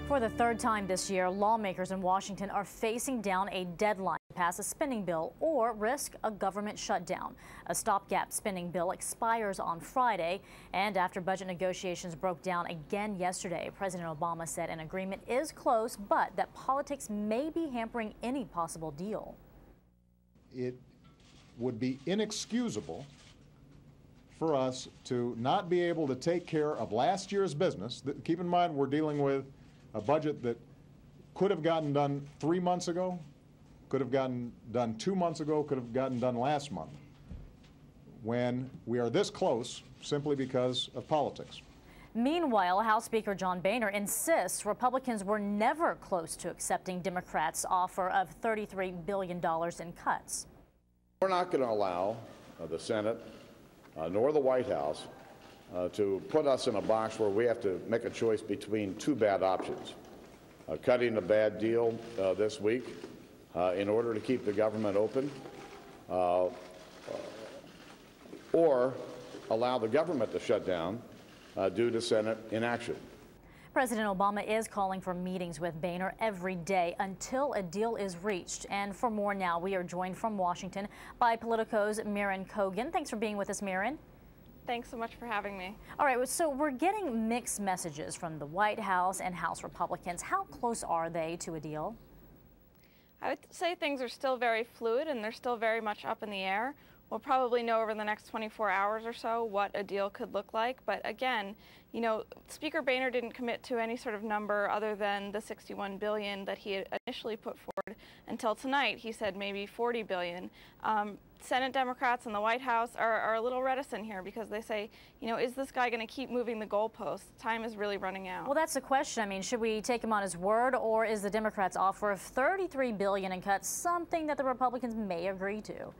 For the third time this year, lawmakers in Washington are facing down a deadline to pass a spending bill or risk a government shutdown. A stopgap spending bill expires on Friday, and after budget negotiations broke down again yesterday, President Obama said an agreement is close, but that politics may be hampering any possible deal. It would be inexcusable for us to not be able to take care of last year's business. Keep in mind, we're dealing with a budget that could have gotten done 3 months ago, could have gotten done 2 months ago, could have gotten done last month, when we are this close simply because of politics. Meanwhile, House Speaker John Boehner insists Republicans were never close to accepting Democrats' offer of $33 billion in cuts. We're not going to allow the Senate nor the White House to put us in a box where we have to make a choice between two bad options. Cutting a bad deal this week in order to keep the government open, or allow the government to shut down due to Senate inaction. President Obama is calling for meetings with Boehner every day until a deal is reached. And for more now, we are joined from Washington by Politico's Marin Cogan. Thanks for being with us, Marin. Thanks so much for having me. All right, so we're getting mixed messages from the White House and House Republicans. How close are they to a deal? I would say things are still very fluid and they're still very much up in the air. We'll probably know over the next 24 hours or so what a deal could look like. But again, you know, Speaker Boehner didn't commit to any sort of number other than the $61 billion that he had initially put forward until tonight. He said maybe $40 billion. Senate Democrats and the White House are a little reticent here because they say, you know, is this guy going to keep moving the goalposts? Time is really running out. Well, that's the question. I mean, should we take him on his word, or is the Democrats' offer of $33 billion in cuts something that the Republicans may agree to?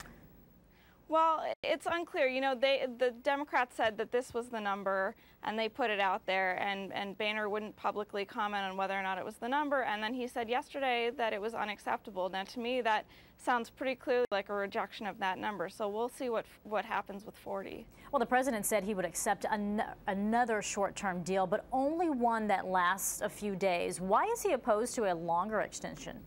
Well, it's unclear. You know, the Democrats said that this was the number, and they put it out there, and Boehner wouldn't publicly comment on whether or not it was the number, and then he said yesterday that it was unacceptable. Now, to me, that sounds pretty clearly like a rejection of that number, so we'll see what happens with 40. Well, the president said he would accept another short-term deal, but only one that lasts a few days. Why is he opposed to a longer extension?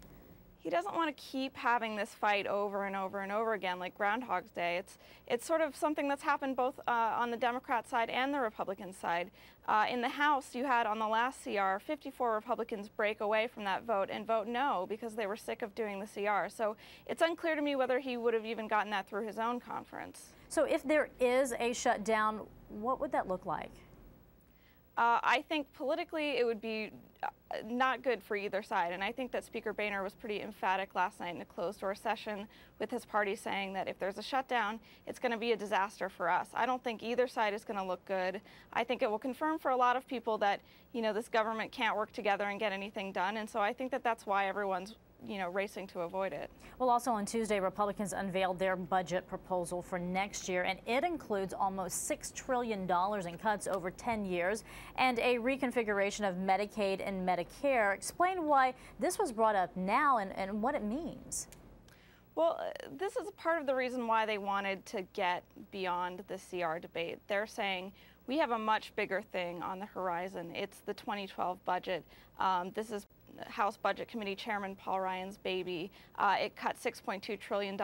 He doesn't want to keep having this fight over and over and over again like Groundhog's Day. It's sort of something that's happened both on the Democrat side and the Republican side. In the House, you had on the last CR, 54 Republicans break away from that vote and vote no because they were sick of doing the CR. So it's unclear to me whether he would have even gotten that through his own conference. So if there is a shutdown, what would that look like? I think politically it would be not good for either side, and I think that Speaker Boehner was pretty emphatic last night in a closed-door session with his party saying that if there's a shutdown, it's going to be a disaster for us. I don't think either side is going to look good. I think it will confirm for a lot of people that, you know, this government can't work together and get anything done, and so I think that that's why everyone's, you know, racing to avoid it. Well, also on Tuesday, Republicans unveiled their budget proposal for next year, and it includes almost $6 trillion in cuts over 10 years and a reconfiguration of Medicaid and Medicare. Explain why this was brought up now and what it means. Well, this is part of the reason why they wanted to get beyond the CR debate. They're saying we have a much bigger thing on the horizon. It's the 2012 budget. This is House Budget Committee Chairman Paul Ryan's baby. It cut $6.2 trillion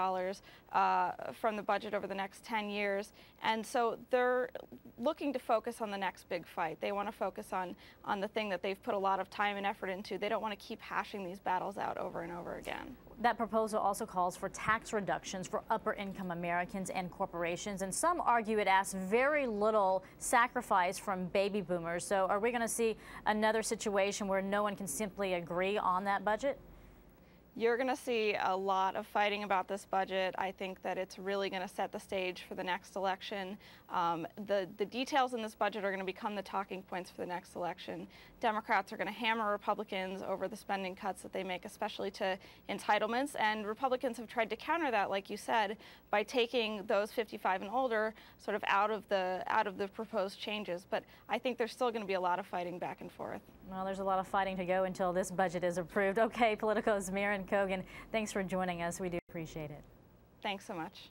from the budget over the next 10 years. And so they're looking to focus on the next big fight. They want to focus on the thing that they've put a lot of time and effort into. They don't want to keep hashing these battles out over and over again. That proposal also calls for tax reductions for upper-income Americans and corporations, and some argue it asks very little sacrifice from baby boomers. So are we going to see another situation where no one can simply agree on that budget? You're going to see a lot of fighting about this budget. I think that it's really going to set the stage for the next election. The details in this budget are going to become the talking points for the next election. Democrats are going to hammer Republicans over the spending cuts that they make, especially to entitlements, and Republicans have tried to counter that, like you said, by taking those 55 and older sort of out of the proposed changes. But I think there's still going to be a lot of fighting back and forth. Well, there's a lot of fighting to go until this budget is approved. Okay, Politico's Marin Cogan, thanks for joining us. We do appreciate it. Thanks so much.